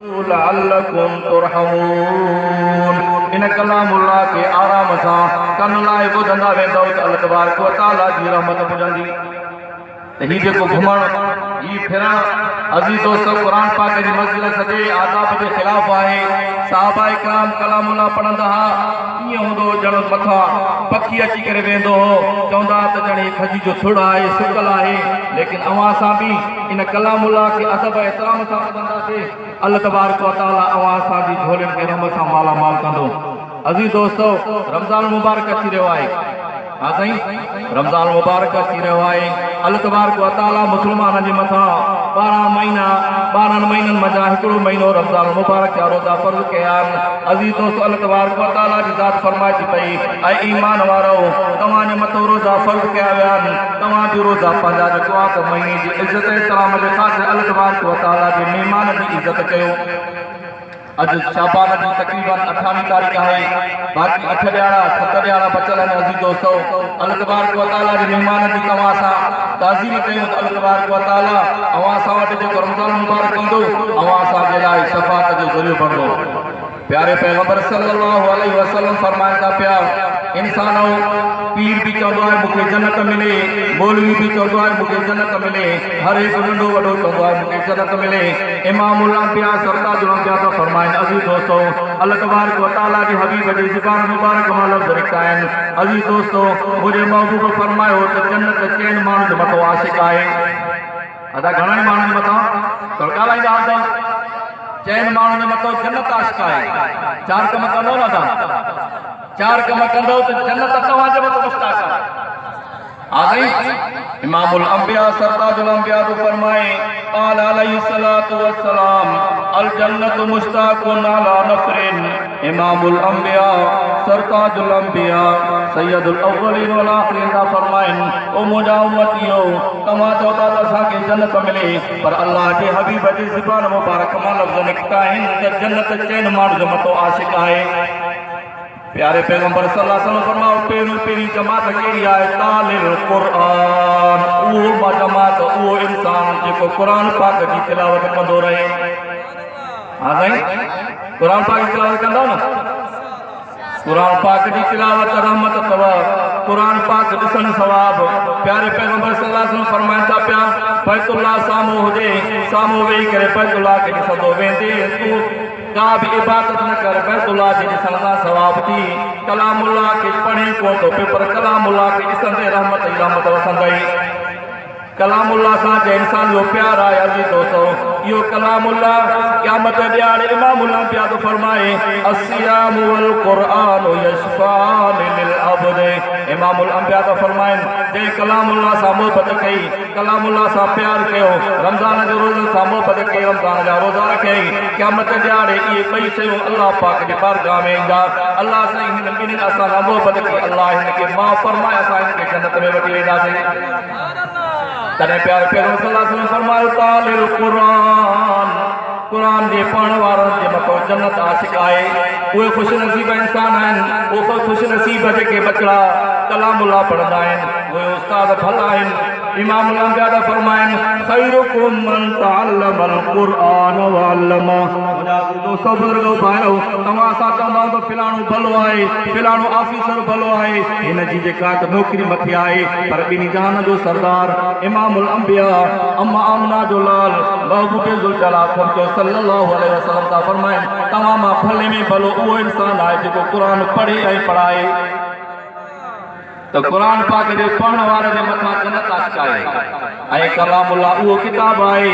लअल्लकुम तुरहमून। इन कलामुल्लाह के आराम सां कन लाइ ॿुधंदा वेंदव त अल्लाह तबारक व तआला जी रहमत पुॼंदी। त हीउ जेको घुमण हीउ फिरण अज़ीज़ दोस्त क़ुरान पाक जी मस्जिद सॼे आदाब जे ख़िलाफ़ आहे। सहाबा इकराम कलामुल्लाह पढ़ंदा हुआ, ईअं हूंदो ॼण मथां पखी अची करे वेंदो हो, चवंदा त ॼण हीउ खजी जो थुड़ आहे, सुकल आहे। लेकिन अवां सां बि इन कलामुल्लाह खे अदब एहतराम सां ॿुधंदासीं, अल्लाह तबारक व तआला अवां असांजी झोलियुनि खे रहमत सां मालामाल कंदो। अज़ीज़ दोस्तो, रमज़ान मुबारक अची रहियो आहे। हा साईं, रमज़ान मुबारक अची रहियो आहे। अल्लाह तबारक व तआला मुस्लमाननि जे मथां 12 महीननि मज़ा हिकिड़ो महीनो रमज़ान मुबारक जा रोज़ा फ़र्ज़ कया आहिनि। अज़ीज़ दोस्तो, अल्लाह तबारक व तआला जी ज़ात फरमाए थी पई, ऐं ईमान वारो तव्हांजे मथां रोज़ा फ़र्ज़ कया विया आहिनि। तव्हां बि रोज़ा पंहिंजा जेको आहे त महीने जी इज़त एहतराम जे ख़ातिर अल्लाह तबारक व तआला जे महिमान जी इज़त कयो। अॼु शाबान जी तक़रीबन 28 तारीख़ आहे। बाक़ी 8 ॾियारा 7 ॾियारा बचियल आहिनि। अज़ीज़ दोस्तो, अल्लाह तबारक व तआला जे महिमान जी तव्हां सां ताज़ीम कयूं त अल्लाह तबारक व तआला अवां सां वटि जेको रमज़ान मुबारक कंदो, अवां असांजे लाइ शफ़ाअत जो ज़रियो बणंदो। प्यारे पैगंबर सल्लल्लाहु अलैहि वसल्लम फरमाइनि था पिया, इंसान पीर भी चवंदो आहे मूंखे जन्नत मिले, मौलवी भी चवंदो आहे मूंखे जन्नत मिले, हर हिकु नंढो वॾो चवंदो आहे मूंखे जन्नत मिले। इमामुल अंबिया सरताजुल अंबिया था फरमाइनि। अज़ीज़ दोस्तो, अल्लाह तबारक व तआला जे हबीब जी ज़ुबान मुबारक मां लफ़्ज़ निकिता आहिनि। अज़ीज़ दोस्तो, मुंहिंजे महबूब फरमायो त जन्नत चइनि माण्हुनि जे मथां आशिक़ आहे। अदा घणनि माण्हुनि जे मथां ॻाल्हाईंदा आहियो त 4 माण्हुनि जे मथां जन्नत आशिक़ आहे। 4 कम कंदो न तव्हां, 4 कम कंदो त जन्नत तव्हांजे मथां मुश्ताक़ आहे। इमामुल अंबिया सरताजुल अंबिया तो फरमाए, क़ाल अलैहि सलातु वस्सलाम अल जन्नतु मुश्ताक़ुन अला नफ़रिन। इमामुल अंबिया सरताजुल अंबिया सैयदुल अव्वलीन वल आखिरीन ता फरमाइनि, ओ मुंहिंजा उम्मतियो, तव्हां चओ था त असांखे जन्नत मिले, पर अल्लाह जे हबीब जी ज़ुबान मुबारक मां लफ़्ज़ निकिता आहिनि त जन्नत 4 माण्हुनि जे मथां आशिक़ आहे। प्यारे पैगंबर सल्लल्लाहु अलैहि वसल्लम फरमाओ, पहिरीं जमात कहिड़ी आहे? तालिल क़ुरान। उहो जमात, उहो इंसान जेको क़ुरान पाक जी तिलावत कंदो रहे। हा साईं, क़ुरान पाक जी तिलावत कंदो न? क़ुरान पाक जी तिलावत रहमत अथव, क़ुरान पाक ॾिसण सवाब। प्यारे पैगंबर सल्लल्लाहु अलैहि वसल्लम फरमाइनि था पिया, बैतुल्लाह साम्हूं हुजे, साम्हूं वेही करे बैतुल्लाह खे ॾिसंदो वेंदे तूं का भी इबादत न कर, बैतुल्लाह जे ॾिसण सां सवाब थी। कलामुल्लाह खे पढ़े कोन थो पियो, पर कलामुल्लाह खे ॾिसंदे रहमत ई रहमत वसंदई। कलामुल्लाह सां जे इंसान जो प्यार आहे। अज़ीज़ दोस्तो, इहो कलामुल्लाह क़यामत ॾियारे इमामुल अंबिया तो फरमाए, अस्सियाम वल क़ुरान यशफान लिल अब्द। इमामुल अंबिया तो फरमाइनि, जे कलामुल्लाह सां मोहबत कई, कलामुल्लाह सां प्यार कयो, रमज़ान जो रोज़ सां मोहबत कई, रमज़ान जा रोज़ा रखई, क़यामत ॾियारे इहे ॿई शयूं अल्लाह पाक जे बारगाह में ईंदा। अल्लाह साईं हिन ॿिन्हिनि असां सां मोहबत कई, अल्लाह हिन खे माफ़ फरमाए, असां हिन खे जन्नत में वठी वेंदासीं। तॾहिं प्यारे पैगंबर सल्लल्लाहु अलैहि वसल्लम फरमायो, तालिल क़ुरान, क़ुरान जे पढ़ण वारनि जे मथां जन्नत आशिक़ आहे। उहे ख़ुशि नसीब इंसान आहिनि, उहे ख़ुशि नसीब जेके बचिड़ा कलामुल्लाह पढ़ंदा आहिनि, उहे उस्ताद भला आहिनि। इमामुल अंबिया था फरमाइनि, खैरुकुम मन तअल्लमल क़ुरान व अल्लमह। दोस्तो बुज़ुर्गो भाइयो, तव्हां असां चवंदा त फिलाणो भलो आहे, फिलाणो ऑफिसर भलो आहे, हिन जी जेका नौकरी मथे आहे, पर ॿिन्ही जहान जो सरदार इमामुल अंबिया अम्मा आमना जो लाल महबूब ज़ुलजलाल सल्लल्लाहु अलैहि वसल्लम था फरमाइनि, तव्हां मां भले में भलो उहो इंसान आहे जेको क़ुरान पढ़े ऐं पढ़ाए। तो क़ुरान पाक जे पढ़ण वारे जे मथां जन्नत आशिक़ आहे। ऐं कलामुल्लाह उहो किताब आहे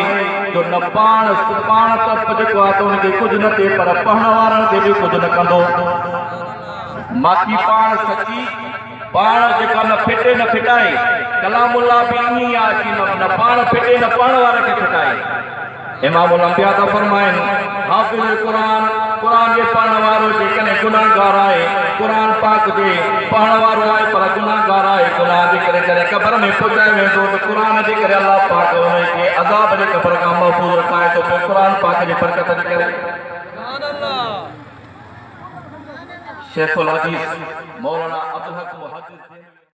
जो न पाण त जेको आहे त उनखे कुझु न थिए, पर पढ़ण वारनि खे बि कुझु न कंदो। बाक़ी पाण सची पाण जेका न फिटे न फिटाए, कलामुल्लाह बि ईअं आहे कि न पाण फिटे न पढ़ण वारे खे फिटाए। इमामुल अंबिया था फरमाइनि, हाफ़िज़ क़ुरान, क़ुरान जे पढ़ण वारो जेकॾहिं गुनाहगार आहे, क़ुरान पाक जे पढ़ण वारो आहे पर गुनाहगार आहे, गुनाह जे करे जॾहिं क़ब्र में पहुचाए वेंदो त क़ुरान जे करे अल्लाह पाक उनखे अज़ाब जे क़ब्र खां महफ़ूज़ रखाए थो पियो, क़ुरान पाक जे बरकत जे करे। शेखुल हदीस मौलाना अब्दुल हक मुहद्दिस